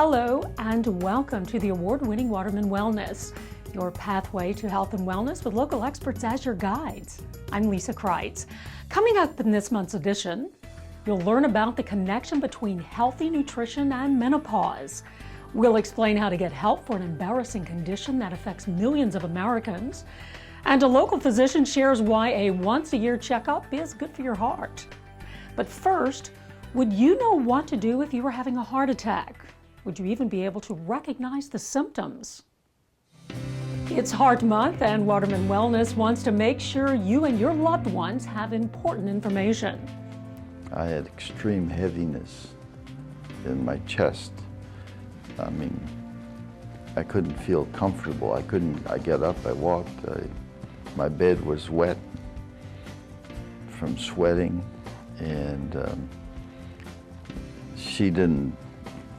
Hello and welcome to the award-winning Waterman Wellness, your pathway to health and wellness with local experts as your guides. I'm Lisa Kreitz. Coming up in this month's edition, you'll learn about the connection between healthy nutrition and menopause. We'll explain how to get help for an embarrassing condition that affects millions of Americans. And a local physician shares why a once-a-year checkup is good for your heart. But first, would you know what to do if you were having a heart attack? Would you even be able to recognize the symptoms? It's Heart Month, and Waterman Wellness wants to make sure you and your loved ones have important information. I had extreme heaviness in my chest. I mean, I couldn't feel comfortable. I get up, I walked. My bed was wet from sweating, and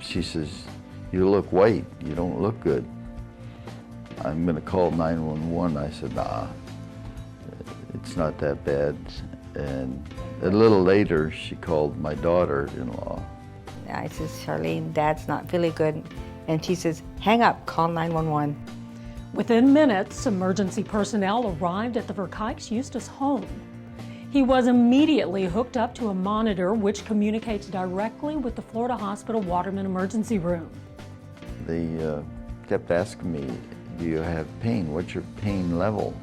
she says, "You look white, you don't look good. I'm gonna call 911. I said, "Nah, it's not that bad." And a little later, she called my daughter-in-law. I says, "Charlene, Dad's not feeling good." And she says, "Hang up, call 911. Within minutes, emergency personnel arrived at the Verkijks Eustace home. He was immediately hooked up to a monitor which communicates directly with the Florida Hospital Waterman emergency room. They kept asking me, "Do you have pain? What's your pain level?"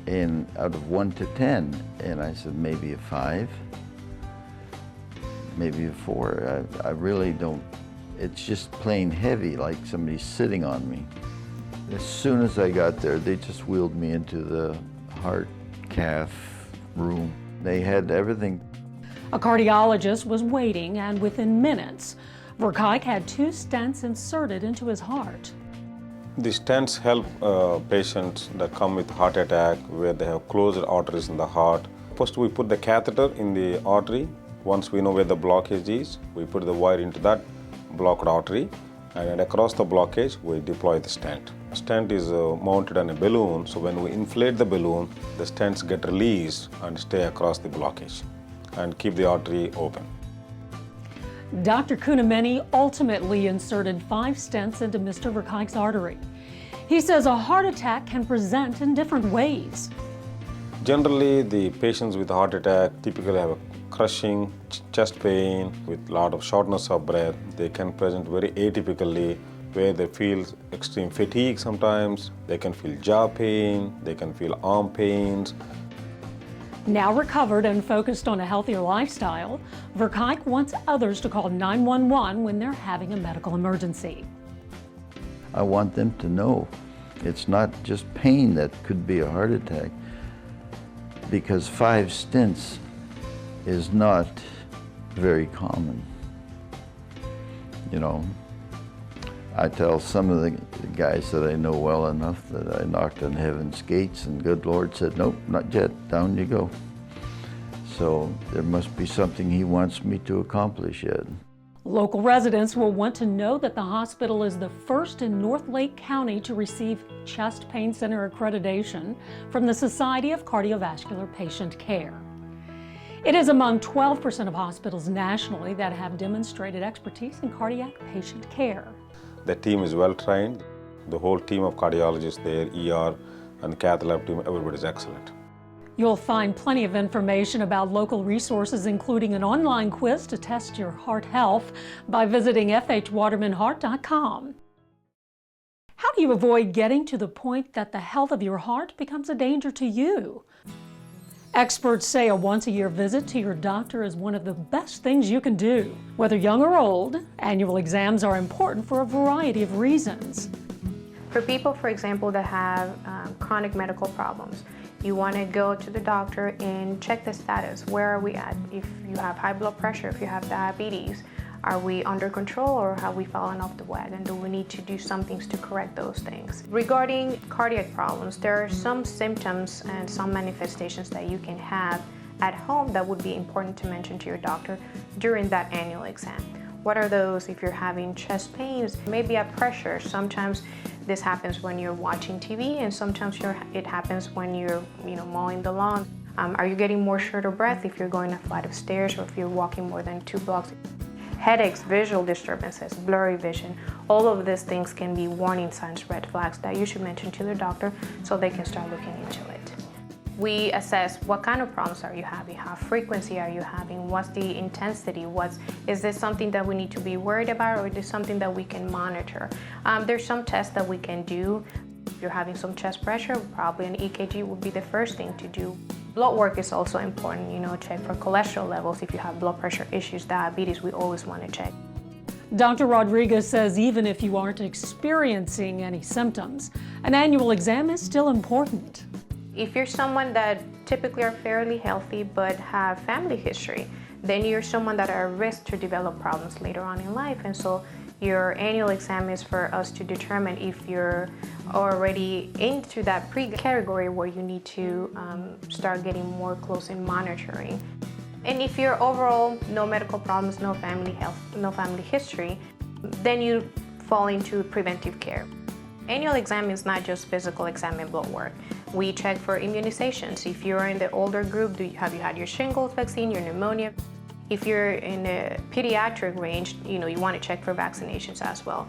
And out of 1 to 10, and I said, maybe a 5, maybe a 4. I really don't, it's just plain heavy, like somebody's sitting on me. As soon as I got there, they just wheeled me into the heart cath room. They had everything. A cardiologist was waiting, and within minutes, Verkijk had 2 stents inserted into his heart. The stents help patients that come with heart attack where they have closed arteries in the heart. First, we put the catheter in the artery. Once we know where the blockage is, we put the wire into that blocked artery, and across the blockage, we deploy the stent. The stent is mounted on a balloon, so when we inflate the balloon, the stents get released and stay across the blockage and keep the artery open. Dr. Kunameni ultimately inserted 5 stents into Mr. Verkijk's artery. He says a heart attack can present in different ways. Generally, the patients with heart attack typically have a crushing chest pain with a lot of shortness of breath. They can present very atypically, where they feel extreme fatigue sometimes. They can feel jaw pain, they can feel arm pains. Now recovered and focused on a healthier lifestyle, Verkijk wants others to call 911 when they're having a medical emergency. I want them to know it's not just pain that could be a heart attack, because 5 stents is not very common. You know, I tell some of the guys that I know well enough that I knocked on heaven's gates and good Lord said, "Nope, not yet, down you go." So there must be something He wants me to accomplish yet. Local residents will want to know that the hospital is the first in North Lake County to receive Chest Pain Center accreditation from the Society of Cardiovascular Patient Care. It is among 12% of hospitals nationally that have demonstrated expertise in cardiac patient care. The team is well trained. The whole team of cardiologists there, ER and the cath lab team, everybody is excellent. You'll find plenty of information about local resources, including an online quiz to test your heart health, by visiting fhwatermanheart.com. How do you avoid getting to the point that the health of your heart becomes a danger to you? Experts say a once-a-year visit to your doctor is one of the best things you can do. Whether young or old, annual exams are important for a variety of reasons. For people, for example, that have chronic medical problems, you want to go to the doctor and check the status. Where are we at? If you have high blood pressure, if you have diabetes, are we under control or have we fallen off the wagon? Do we need to do some things to correct those things? Regarding cardiac problems, there are some symptoms and some manifestations that you can have at home that would be important to mention to your doctor during that annual exam. What are those? If you're having chest pains, maybe a pressure. Sometimes this happens when you're watching TV, and sometimes it happens when you're mowing the lawn. Are you getting more short of breath if you're going a flight of stairs or if you're walking more than 2 blocks? Headaches, visual disturbances, blurry vision, all of these things can be warning signs, red flags that you should mention to the doctor so they can start looking into it. We assess what kind of problems are you having, how frequency are you having, what's the intensity, is this something that we need to be worried about, or is this something that we can monitor? There's some tests that we can do. If you're having some chest pressure, probably an EKG would be the first thing to do. Blood work is also important, check for cholesterol levels. If you have blood pressure issues, diabetes, we always want to check. Dr. Rodriguez says even if you aren't experiencing any symptoms, an annual exam is still important. If you're someone that typically are fairly healthy but have family history, then you're someone that are at risk to develop problems later on in life. And so your annual exam is for us to determine if you're already into that pre-category where you need to start getting more close in monitoring. And if you're overall no medical problems, no family history, then you fall into preventive care. Annual exam is not just physical exam and blood work. We check for immunizations. If you're in the older group, have you had your shingles vaccine, your pneumonia? If you're in the pediatric range, you want to check for vaccinations as well.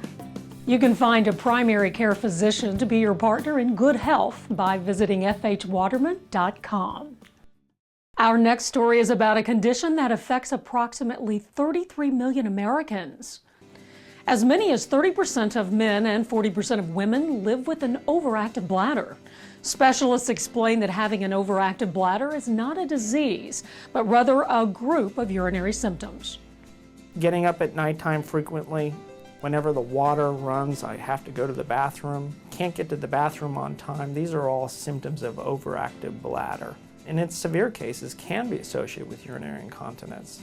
You can find a primary care physician to be your partner in good health by visiting fhwaterman.com. Our next story is about a condition that affects approximately 33 million Americans. As many as 30% of men and 40% of women live with an overactive bladder. Specialists explain that having an overactive bladder is not a disease, but rather a group of urinary symptoms. Getting up at nighttime frequently, whenever the water runs, I have to go to the bathroom, can't get to the bathroom on time. These are all symptoms of overactive bladder, and in severe cases can be associated with urinary incontinence.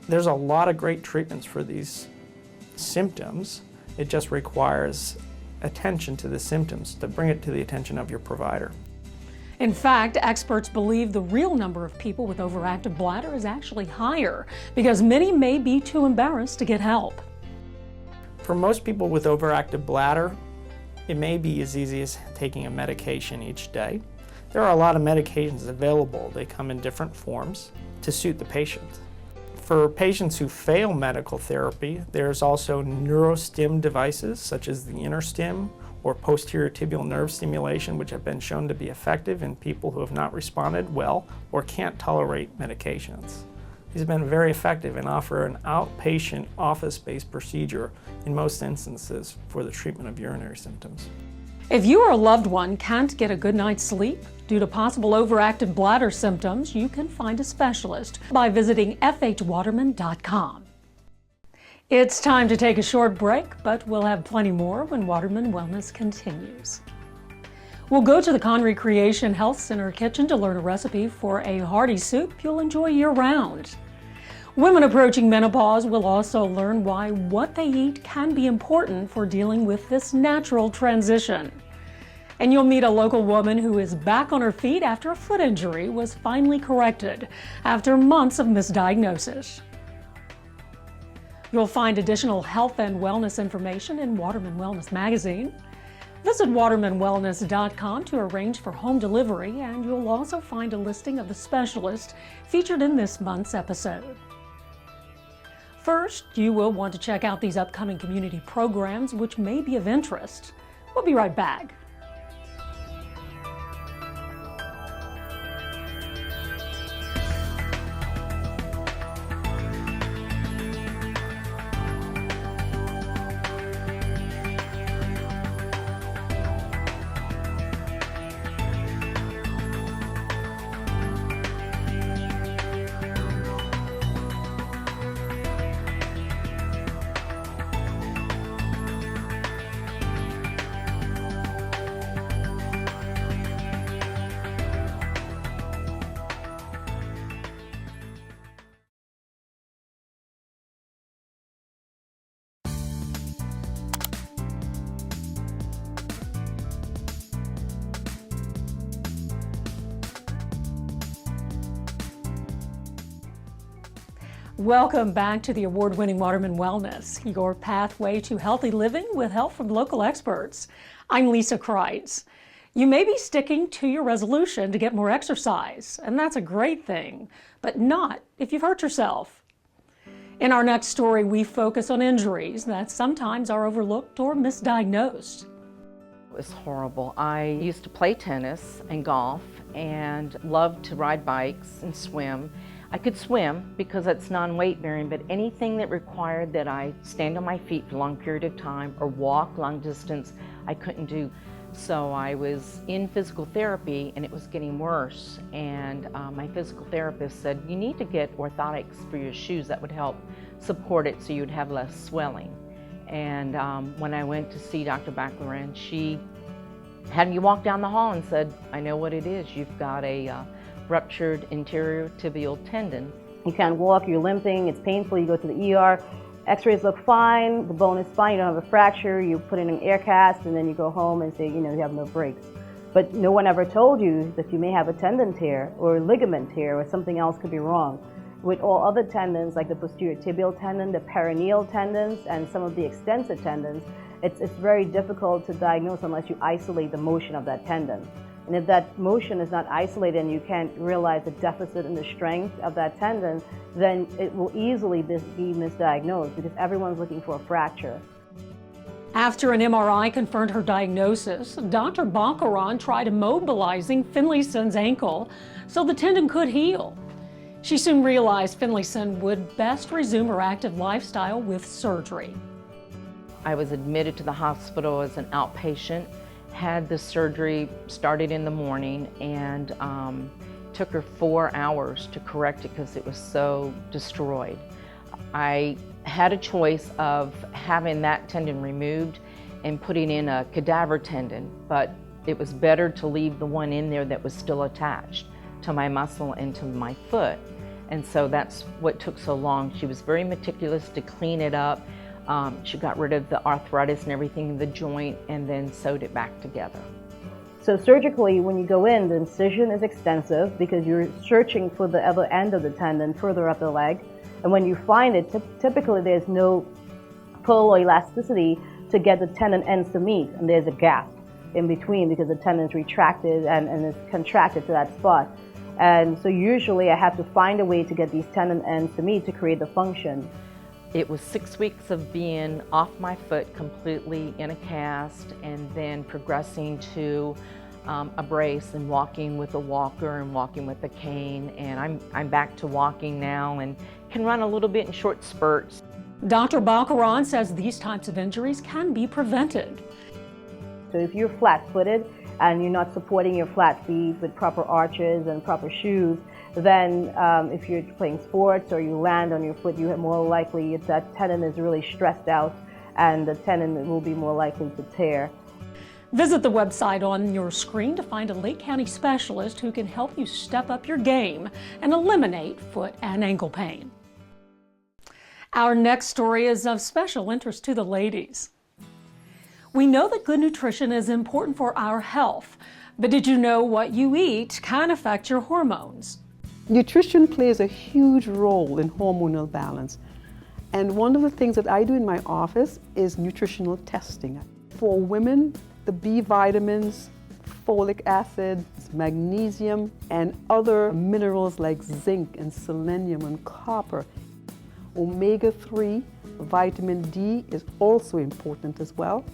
There's a lot of great treatments for these symptoms. It just requires attention to the symptoms to bring it to the attention of your provider. In fact, experts believe the real number of people with overactive bladder is actually higher because many may be too embarrassed to get help. For most people with overactive bladder, it may be as easy as taking a medication each day. There are a lot of medications available. They come in different forms to suit the patient. For patients who fail medical therapy, there's also neurostim devices such as the InterStim or posterior tibial nerve stimulation, which have been shown to be effective in people who have not responded well or can't tolerate medications. These have been very effective and offer an outpatient office-based procedure in most instances for the treatment of urinary symptoms. If you or a loved one can't get a good night's sleep due to possible overactive bladder symptoms, you can find a specialist by visiting fhwaterman.com. It's time to take a short break, but we'll have plenty more when Waterman Wellness continues. We'll go to the Conry CREATION Health Center kitchen to learn a recipe for a hearty soup you'll enjoy year-round. Women approaching menopause will also learn why what they eat can be important for dealing with this natural transition. And you'll meet a local woman who is back on her feet after a foot injury was finally corrected after months of misdiagnosis. You'll find additional health and wellness information in Waterman Wellness magazine. Visit watermanwellness.com to arrange for home delivery, and you'll also find a listing of the specialist featured in this month's episode. First, you will want to check out these upcoming community programs which may be of interest. We'll be right back. Welcome back to the award-winning Waterman Wellness, your pathway to healthy living with help from local experts. I'm Lisa Kreitz. You may be sticking to your resolution to get more exercise, and that's a great thing, but not if you've hurt yourself. In our next story, we focus on injuries that sometimes are overlooked or misdiagnosed. It was horrible. I used to play tennis and golf and loved to ride bikes and swim. I could swim because it's non-weight bearing, but anything that required that I stand on my feet for a long period of time or walk long distance, I couldn't do. So I was in physical therapy and it was getting worse, and my physical therapist said, you need to get orthotics for your shoes that would help support it so you'd have less swelling. And when I went to see Dr. Baclaran, she had me walk down the hall and said, I know what it is. You've got a ruptured anterior tibial tendon. You can't walk, you're limping, it's painful, you go to the ER. X-rays look fine, the bone is fine, you don't have a fracture, you put in an air cast, and then you go home and say, you have no breaks. But no one ever told you that you may have a tendon tear or a ligament tear or something else could be wrong. With all other tendons, like the posterior tibial tendon, the peroneal tendons, and some of the extensor tendons, it's very difficult to diagnose unless you isolate the motion of that tendon. And if that motion is not isolated and you can't realize the deficit in the strength of that tendon, then it will easily be misdiagnosed because everyone's looking for a fracture. After an MRI confirmed her diagnosis, Dr. Baclaran tried immobilizing Finlayson's ankle so the tendon could heal. She soon realized Finlayson would best resume her active lifestyle with surgery. I was admitted to the hospital as an outpatient, had the surgery started in the morning, and took her 4 hours to correct it because it was so destroyed. I had a choice of having that tendon removed and putting in a cadaver tendon, but it was better to leave the one in there that was still attached to my muscle and to my foot. And so that's what took so long. She was very meticulous to clean it up. She got rid of the arthritis and everything in the joint and then sewed it back together. So surgically, when you go in, the incision is extensive because you're searching for the other end of the tendon further up the leg. And when you find it, typically there's no pull or elasticity to get the tendon ends to meet, and there's a gap in between because the tendon is retracted and is contracted to that spot. And so usually I have to find a way to get these tendon ends to meet to create the function. It was 6 weeks of being off my foot completely in a cast and then progressing to a brace and walking with a walker and walking with a cane. And I'm back to walking now and can run a little bit in short spurts. Dr. Baclaran says these types of injuries can be prevented. So if you're flat-footed and you're not supporting your flat feet with proper arches and proper shoes, then if you're playing sports or you land on your foot, you have more likely that tendon is really stressed out and the tendon will be more likely to tear. Visit the website on your screen to find a Lake County specialist who can help you step up your game and eliminate foot and ankle pain. Our next story is of special interest to the ladies. We know that good nutrition is important for our health, but did you know what you eat can affect your hormones? Nutrition plays a huge role in hormonal balance. And one of the things that I do in my office is nutritional testing. For women, the B vitamins, folic acid, magnesium, and other minerals like zinc and selenium and copper. Omega-3, vitamin D is also important as well.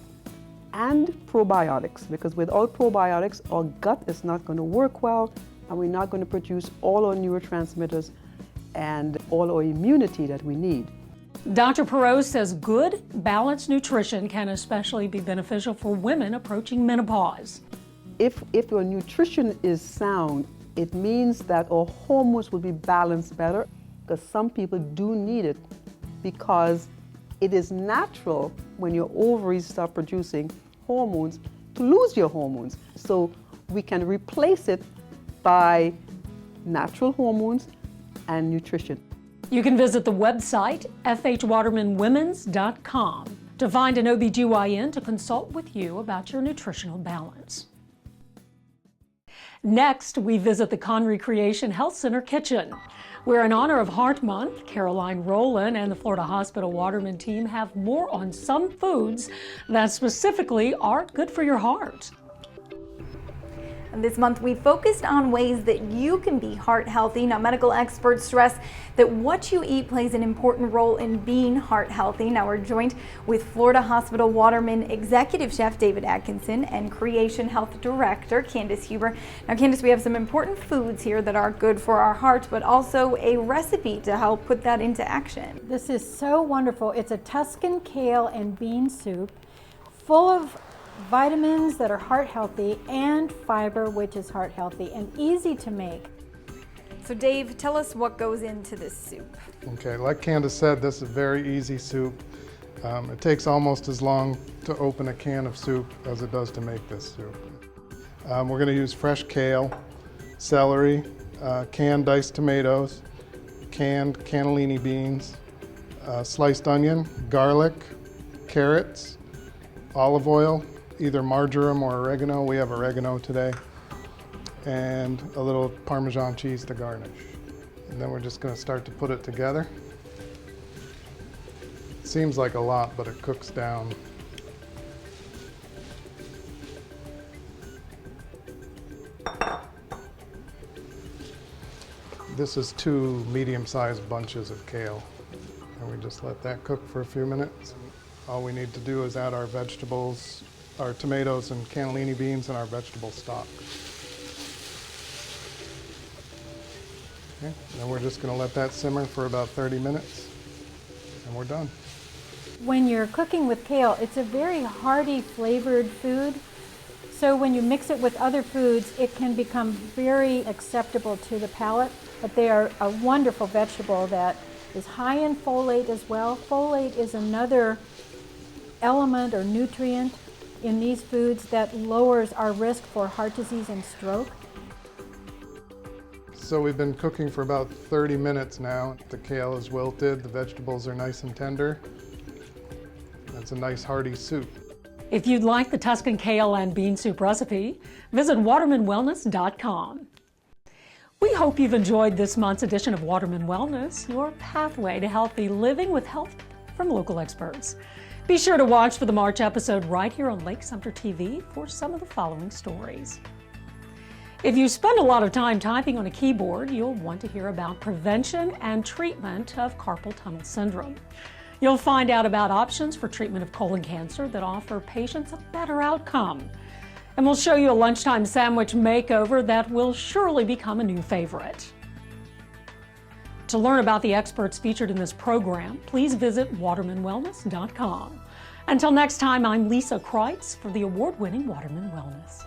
And probiotics, because without probiotics, our gut is not going to work well, and we're not going to produce all our neurotransmitters and all our immunity that we need. Dr. Perot says good, balanced nutrition can especially be beneficial for women approaching menopause. If your nutrition is sound, it means that our hormones will be balanced better, because some people do need it, because it is natural when your ovaries start producing hormones to lose your hormones. So we can replace it by natural hormones and nutrition. You can visit the website fhwatermanwomens.com to find an OBGYN to consult with you about your nutritional balance. Next, we visit the Conry CREATION Health Center kitchen, where in honor of Heart Month, Caroline Rowland and the Florida Hospital Waterman team have more on some foods that specifically are good for your heart. And this month we focused on ways that you can be heart healthy. Now, medical experts stress that what you eat plays an important role in being heart healthy. Now we're joined with Florida Hospital Waterman Executive Chef David Atkinson and Creation Health Director Candace Huber. Now Candace, we have some important foods here that are good for our hearts, but also a recipe to help put that into action. This is so wonderful. It's a Tuscan kale and bean soup full of vitamins that are heart healthy and fiber, which is heart healthy, and easy to make. So Dave, tell us what goes into this soup. Okay, like Candace said, this is a very easy soup. It takes almost as long to open a can of soup as it does to make this soup. We're going to use fresh kale, celery, canned diced tomatoes, canned cannellini beans, sliced onion, garlic, carrots, olive oil, either marjoram or oregano. We have oregano today. And a little Parmesan cheese to garnish. And then we're just going to start to put it together. It seems like a lot, but it cooks down. This is 2 medium-sized bunches of kale. And we just let that cook for a few minutes. All we need to do is add our vegetables, our tomatoes and cannellini beans, and our vegetable stock. Okay, then we're just going to let that simmer for about 30 minutes, and we're done. When you're cooking with kale, it's a very hearty flavored food. So when you mix it with other foods, it can become very acceptable to the palate. But they are a wonderful vegetable that is high in folate as well. Folate is another element or nutrient in these foods that lowers our risk for heart disease and stroke. So we've been cooking for about 30 minutes now. The kale is wilted, the vegetables are nice and tender. It's a nice hearty soup. If you'd like the Tuscan kale and bean soup recipe, visit watermanwellness.com. We hope you've enjoyed this month's edition of Waterman Wellness, your pathway to healthy living with help from local experts. Be sure to watch for the March episode right here on Lake Sumter TV for some of the following stories. If you spend a lot of time typing on a keyboard, you'll want to hear about prevention and treatment of carpal tunnel syndrome. You'll find out about options for treatment of colon cancer that offer patients a better outcome. And we'll show you a lunchtime sandwich makeover that will surely become a new favorite. To learn about the experts featured in this program, please visit watermanwellness.com. Until next time, I'm Lisa Kreitz for the award-winning Waterman Wellness.